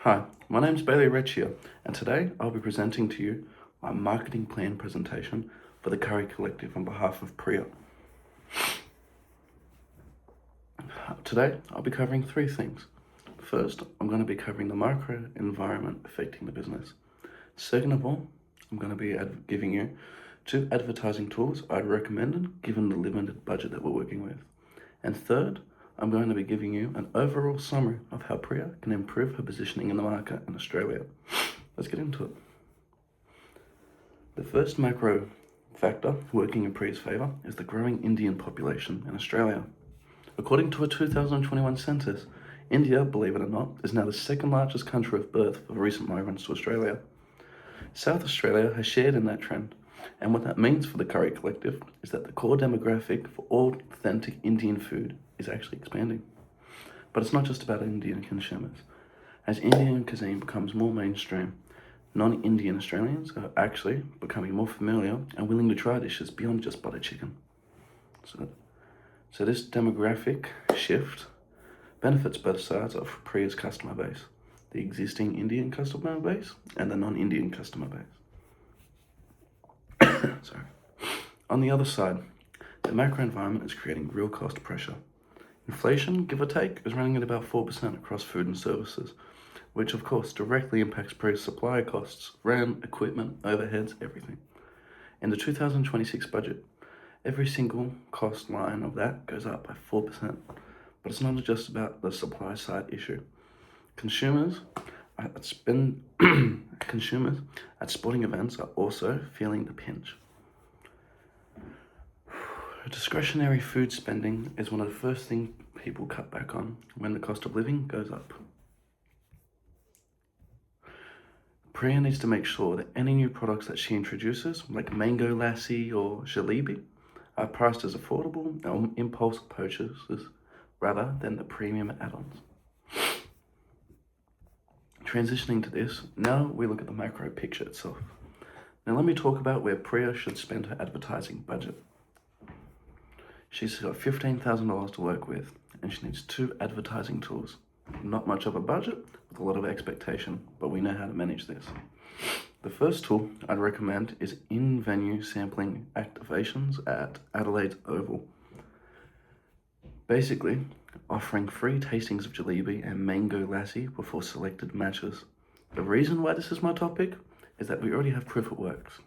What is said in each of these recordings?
Hi, my name's Bailey Recchia, and today I'll be presenting to you my marketing plan presentation for the Curry Collective on behalf of Priya. Today I'll be covering three things. First, I'm going to be covering the micro environment affecting the business. Second of all, I'm going to be giving you 2 advertising tools I'd recommend given the limited budget that we're working with. And third, I'm going to be giving you an overall summary of how Priya can improve her positioning in the market in Australia. Let's get into it. The first macro factor working in Priya's favour is the growing Indian population in Australia. According to a 2021 census, India, believe it or not, is now the second largest country of birth for recent migrants to Australia. South Australia has shared in that trend, and what that means for the Curry Collective is that the core demographic for all authentic Indian food is actually expanding. But it's not just about Indian consumers. As Indian cuisine becomes more mainstream, non-Indian Australians are actually becoming more familiar and willing to try dishes beyond just butter chicken. So this demographic shift benefits both sides of Priya's customer base, the existing Indian customer base and the non-Indian customer base. Sorry. On the other side, the macro environment is creating real cost pressure. Inflation, give or take, is running at about 4% across food and services, which of course directly impacts Priya's supply costs, rent, equipment, overheads, everything. In the 2026 budget, every single cost line of that goes up by 4%. But it's not just about the supply side issue. Consumers at sporting events are also feeling the pinch. Discretionary food spending is one of the first things people cut back on when the cost of living goes up. Priya needs to make sure that any new products that she introduces, like mango lassi or jalebi, are priced as affordable and impulse purchases rather than the premium add-ons. Transitioning to this, now we look at the macro picture itself. Now let me talk about where Priya should spend her advertising budget. She's got $15,000 to work with, and she needs 2 advertising tools. Not much of a budget, with a lot of expectation, but we know how to manage this. The first tool I'd recommend is in-venue sampling activations at Adelaide's Oval. Basically, offering free tastings of jalebi and mango lassi before selected matches. The reason why this is my topic is that we already have proof it works.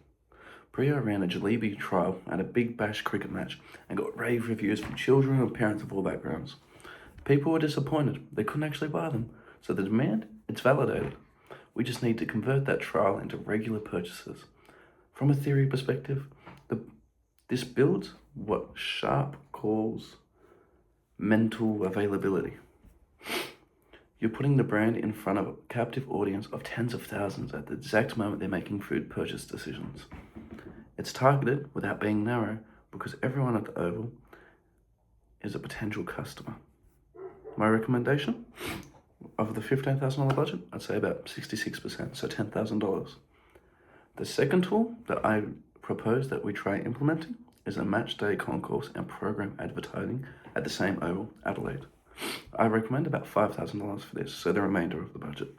Priya ran a jalebi trial at a Big Bash cricket match and got rave reviews from children and parents of all backgrounds. People were disappointed. They couldn't actually buy them. So the demand, it's validated. We just need to convert that trial into regular purchases. From a theory perspective, this builds what Sharp calls mental availability. You're putting the brand in front of a captive audience of tens of thousands at the exact moment they're making food purchase decisions. It's targeted without being narrow because everyone at the Oval is a potential customer. My recommendation of the $15,000 budget, I'd say about 66%, so $10,000. The second tool that I propose that we try implementing is a match day concourse and program advertising at the same Oval, Adelaide. I recommend about $5,000 for this, so the remainder of the budget.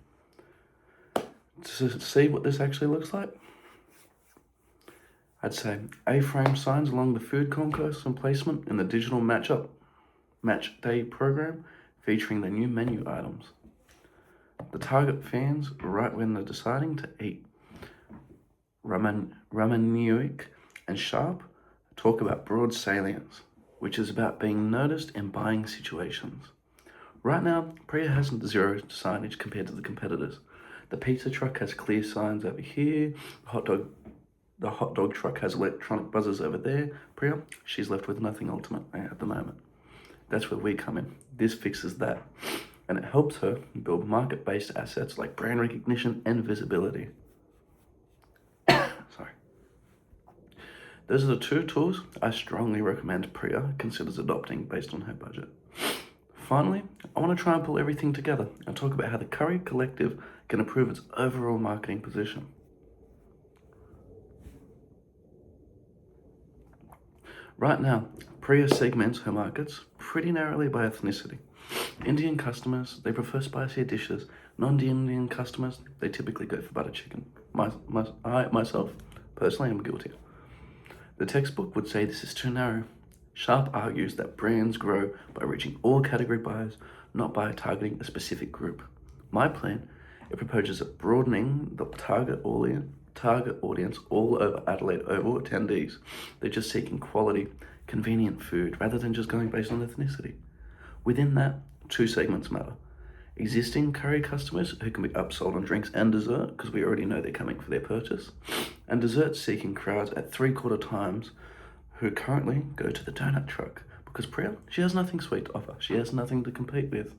To see what this actually looks like, I'd say A-frame signs along the food concourse and placement in the digital match day program featuring the new menu items. The target fans right when they're deciding to eat. Ramanuik and Sharp talk about broad salience, which is about being noticed in buying situations. Right now, Priya has 0 signage compared to the competitors. The pizza truck has clear signs over here. The hot dog truck has electronic buzzers over there. Priya, she's left with nothing ultimately at the moment. That's where we come in. This fixes that. And it helps her build market-based assets like brand recognition and visibility. Sorry. Those are the 2 tools I strongly recommend Priya considers adopting based on her budget. Finally, I want to try and pull everything together and talk about how the Curry Collective can improve its overall marketing position. Right now, Priya segments her markets pretty narrowly by ethnicity. Indian customers, they prefer spicier dishes. Non-Indian customers, they typically go for butter chicken. Myself, personally, am guilty. The textbook would say this is too narrow. Sharp argues that brands grow by reaching all category buyers, not by targeting a specific group. My plan, it proposes broadening the target audience all over Adelaide Oval attendees. They're just seeking quality, convenient food rather than just going based on ethnicity. Within that, two segments matter. Existing curry customers who can be upsold on drinks and dessert because we already know they're coming for their purchase, and dessert seeking crowds at 3/4 times who currently go to the donut truck because Priya, she has nothing sweet to offer. She has nothing to compete with.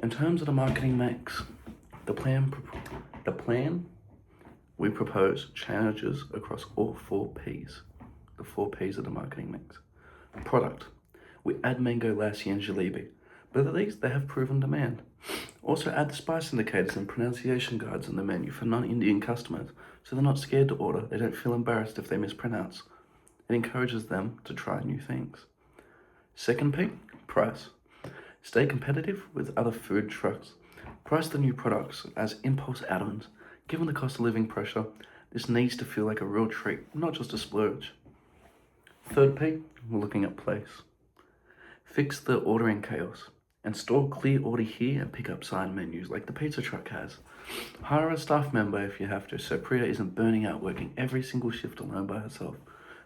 In terms of the marketing mix, the plan we propose challenges across all 4 P's. The 4 P's of the marketing mix. Product. We add mango lassi and jalebi. Both of these, they have proven demand. Also add the spice indicators and pronunciation guides on the menu for non-Indian customers, so they're not scared to order. They don't feel embarrassed if they mispronounce. It encourages them to try new things. Second P, price. Stay competitive with other food trucks. Price the new products as impulse add-ons. Given the cost of living pressure, this needs to feel like a real treat, not just a splurge. Third P, we're looking at place. Fix the ordering chaos. Install clear order here and pick up side menus like the pizza truck has. Hire a staff member if you have to, so Priya isn't burning out working every single shift alone by herself.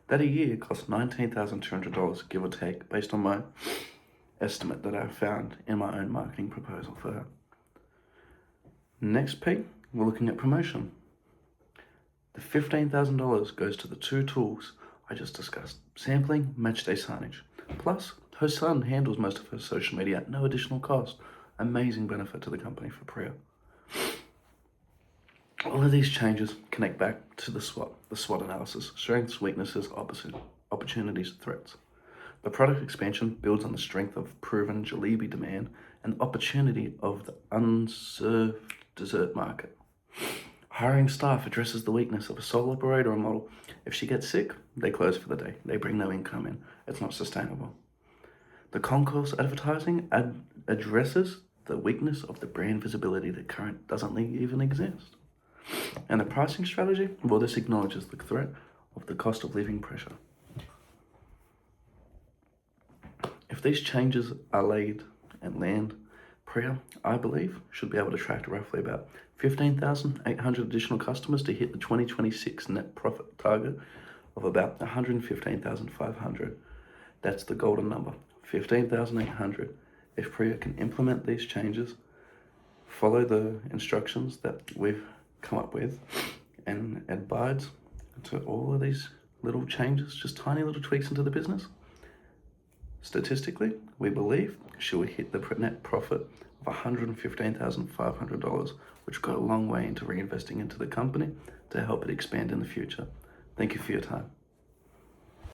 That a year costs $19,200, give or take, based on my estimate that I found in my own marketing proposal for her. Next P, we're looking at promotion. The $15,000 goes to the 2 tools I just discussed: sampling, matchday signage. Plus, her son handles most of her social media at no additional cost. Amazing benefit to the company for Priya. All of these changes connect back to the SWOT analysis: strengths, weaknesses, opportunities, threats. The product expansion builds on the strength of proven jalebi demand and the opportunity of the unserved dessert market. Hiring staff addresses the weakness of a sole operator model. If she gets sick, they close for the day. They bring no income in. It's not sustainable. The concourse advertising addresses the weakness of the brand visibility that currently doesn't even exist. And the pricing strategy, well, this acknowledges the threat of the cost of living pressure. If these changes are laid and land, Priya, I believe, should be able to attract roughly about 15,800 additional customers to hit the 2026 net profit target of about 115,500. That's the golden number, 15,800. If Priya can implement these changes, follow the instructions that we've come up with, and abides to all of these little changes, just tiny little tweaks into the business, statistically, we believe she will hit the net profit of $115,500, which will go a long way into reinvesting into the company to help it expand in the future. Thank you for your time.